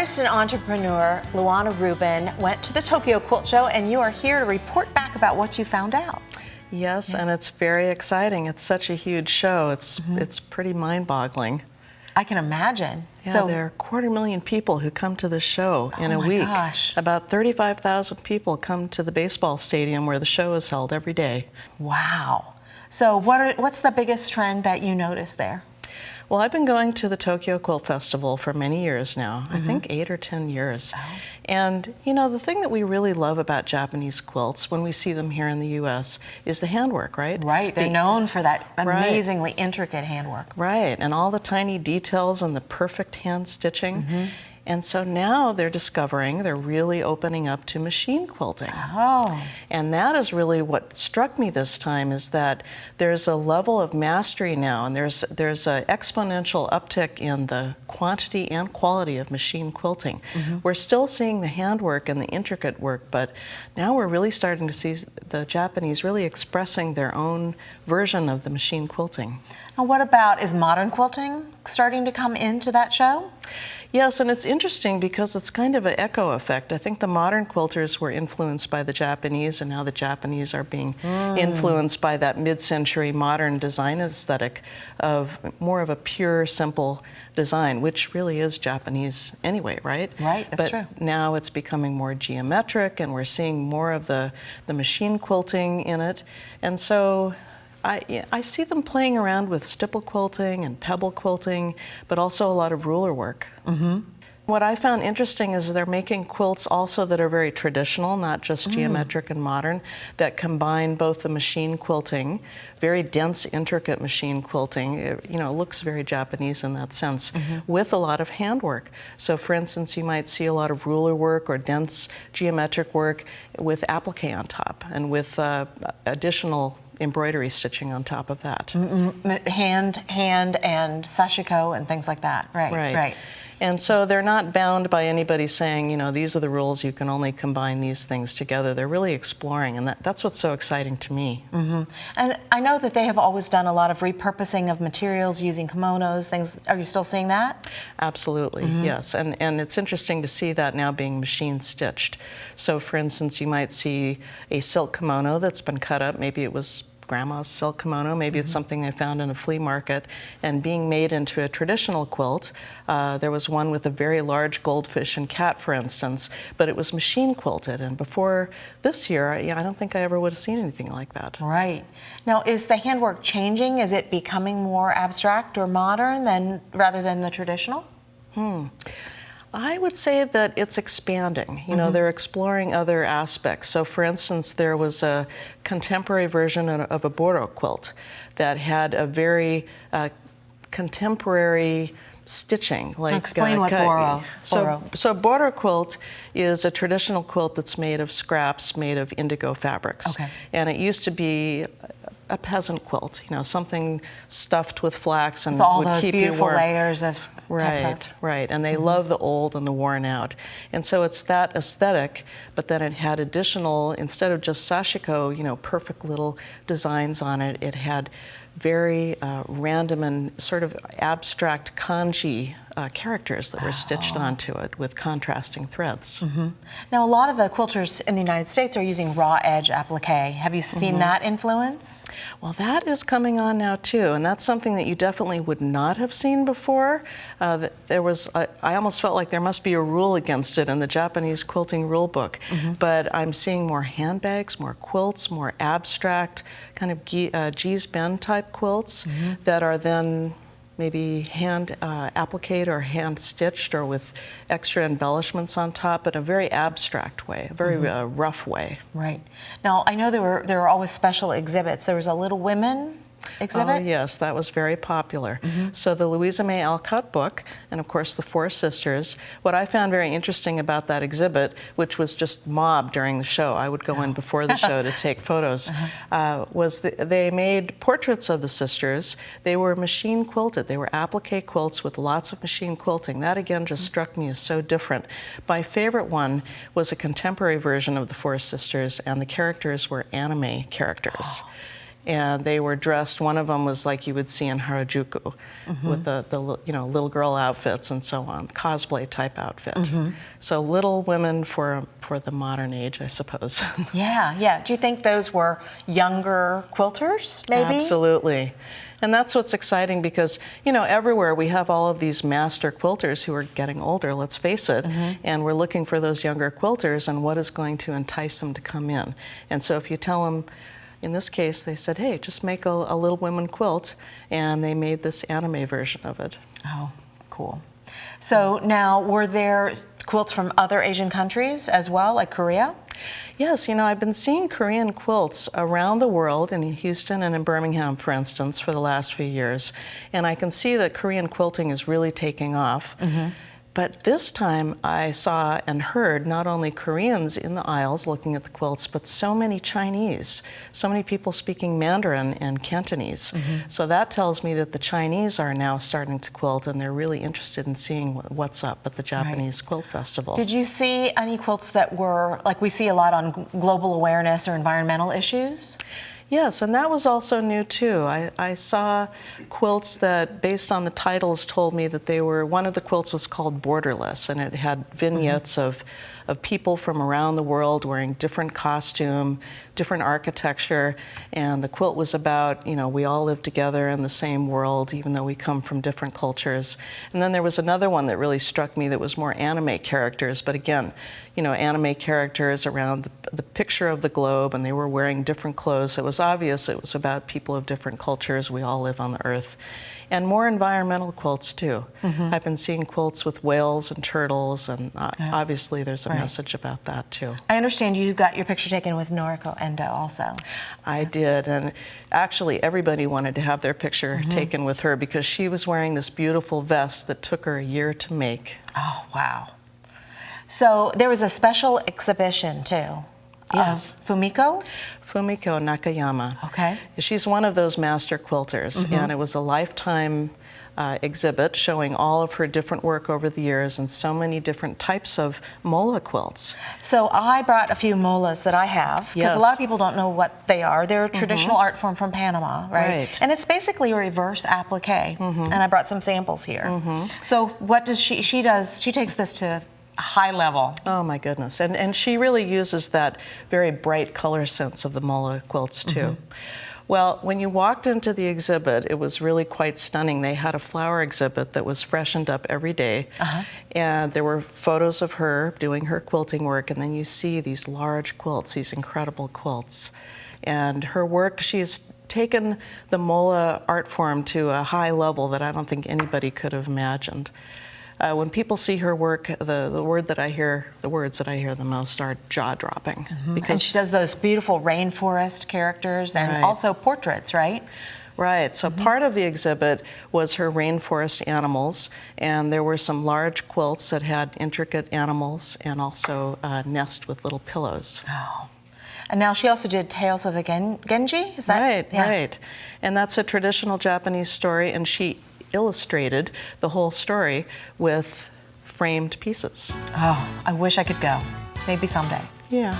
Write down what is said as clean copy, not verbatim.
Artist and entrepreneur Luana Rubin went to the Tokyo Quilt Show, and you are here to report back about what you found out. Yes, and it's very exciting. It's such a huge show. It's pretty mind-boggling. I can imagine. Yeah, so there are 250,000 people who come to the show in a week. Gosh. About 35,000 people come to the baseball stadium where the show is held every day. Wow. So what's the biggest trend that you noticed there? Well, I've been going to the Tokyo Quilt Festival for many years now, I think 8 or 10 years. Oh. And, you know, the thing that we really love about Japanese quilts when we see them here in the U.S. is the handwork, right? Right, they're known for that amazingly intricate handwork. Right, and all the tiny details and the perfect hand stitching. And so now they're discovering, they're really opening up to machine quilting. Oh. And that is really what struck me this time, is that there's a level of mastery now, and there's an exponential uptick in the quantity and quality of machine quilting. We're still seeing the handwork and the intricate work, but now we're really starting to see the Japanese really expressing their own version of the machine quilting. Now what about, is modern quilting starting to come into that show? Yes, and it's interesting because it's kind of an echo effect. I think the modern quilters were influenced by the Japanese, and now the Japanese are being influenced by that mid-century modern design aesthetic of more of a pure, simple design, which really is Japanese anyway, right? Right, that's true. But now it's becoming more geometric, and we're seeing more of the machine quilting in it. And so I see them playing around with stipple quilting and pebble quilting, but also a lot of ruler work. What I found interesting is they're making quilts also that are very traditional, not just geometric and modern, that combine both the machine quilting, very dense, intricate machine quilting, it looks very Japanese in that sense, with a lot of handwork. So for instance, you might see a lot of ruler work or dense geometric work with applique on top, and with additional embroidery stitching on top of that. Hand and sashiko and things like that. Right. And so they're not bound by anybody saying, these are the rules, you can only combine these things together. They're really exploring, and that's what's so exciting to me. And I know that they have always done a lot of repurposing of materials using kimonos, things. Are you still seeing that? Absolutely, yes. And it's interesting to see that now being machine stitched. So for instance, you might see a silk kimono that's been cut up, maybe it was grandma's silk kimono, maybe it's something they found in a flea market, and being made into a traditional quilt. There was one with a very large goldfish and cat, for instance, but it was machine quilted, and before this year, I don't think I ever would have seen anything like that. Right. Now, is the handwork changing? Is it becoming more abstract or modern rather than the traditional? I would say that it's expanding. They're exploring other aspects. So for instance, there was a contemporary version of a Bordeaux quilt that had a very contemporary stitching. Explain what Bordeaux. So Bordeaux quilt is a traditional quilt that's made of scraps made of indigo fabrics. Okay. And it used to be a peasant quilt, something stuffed with flax and with all would those keep you beautiful warm. layers of textiles. Right, and they love the old and the worn out. And so it's that aesthetic, but then it had additional, instead of just sashiko, perfect little designs on it, it had very random and sort of abstract kanji characters that were stitched onto it with contrasting threads. Now, a lot of the quilters in the United States are using raw edge applique. Have you seen that influence? Well, That is coming on now too, and that's something that you definitely would not have seen before. I almost felt like there must be a rule against it in the Japanese quilting rule book, but I'm seeing more handbags, more quilts, more abstract, kind of Gee's Bend type quilts that are then maybe hand appliqued or hand stitched or with extra embellishments on top in a very abstract way, a very rough way. Right. Now, I know there were always special exhibits. There was a Little Women exhibit? Oh, yes, that was very popular. So the Louisa May Alcott book, and of course the Four Sisters. What I found very interesting about that exhibit, which was just mobbed during the show, I would go in before the show to take photos, was they made portraits of the sisters. They were machine quilted. They were applique quilts with lots of machine quilting. That again just struck me as so different. My favorite one was a contemporary version of the Four Sisters, and the characters were anime characters. and they were dressed. One of them was like you would see in Harajuku, with the little girl outfits and so on, cosplay type outfit. So Little Women for the modern age, I suppose. Yeah, yeah. Do you think those were younger quilters, maybe? Absolutely. And that's what's exciting because, everywhere we have all of these master quilters who are getting older, let's face it, and we're looking for those younger quilters and what is going to entice them to come in. And so if you tell them, in this case, they said, hey, just make a Little Women quilt, and they made this anime version of it. Oh, cool. So now, were there quilts from other Asian countries as well, like Korea? Yes, I've been seeing Korean quilts around the world, in Houston and in Birmingham, for instance, for the last few years. And I can see that Korean quilting is really taking off. But this time I saw and heard not only Koreans in the aisles looking at the quilts, but so many Chinese, so many people speaking Mandarin and Cantonese. So that tells me that the Chinese are now starting to quilt, and they're really interested in seeing what's up at the Japanese Quilt Festival. Did you see any quilts that were, like we see a lot on global awareness or environmental issues? Yes, and that was also new too. I saw quilts that, based on the titles, told me that they were, one of the quilts was called Borderless, and it had vignettes of people from around the world wearing different costume, different architecture, and the quilt was about, we all live together in the same world, even though we come from different cultures. And then there was another one that really struck me that was more anime characters, but again, anime characters around the picture of the globe, and they were wearing different clothes. It was obvious it was about people of different cultures. We all live on the earth. And more environmental quilts too. I've been seeing quilts with whales and turtles, and obviously there's a message about that too. I understand you got your picture taken with Noriko Endo also. I did, and actually everybody wanted to have their picture taken with her because she was wearing this beautiful vest that took her a year to make. Oh, wow. So there was a special exhibition too. Yes. Fumiko Nakayama. Okay. She's one of those master quilters, and it was a lifetime exhibit showing all of her different work over the years and so many different types of mola quilts. So I brought a few molas that I have, because a lot of people don't know what they are. They're a traditional art form from Panama, right? And it's basically a reverse applique, and I brought some samples here. So what does she does, she takes this to a high level. Oh my goodness, and she really uses that very bright color sense of the mola quilts too. Well, when you walked into the exhibit, it was really quite stunning. They had a flower exhibit that was freshened up every day, and there were photos of her doing her quilting work, and then you see these large quilts, these incredible quilts. And her work, she's taken the mola art form to a high level that I don't think anybody could have imagined. When people see her work, the words that I hear the most are jaw-dropping. And she does those beautiful rainforest characters and also portraits, right? Right. So part of the exhibit was her rainforest animals, and there were some large quilts that had intricate animals and also a nest with little pillows. Oh. And now she also did Tales of the Genji, is that? Right, right. And that's a traditional Japanese story, and she illustrated the whole story with framed pieces. Oh, I wish I could go. Maybe someday. Yeah.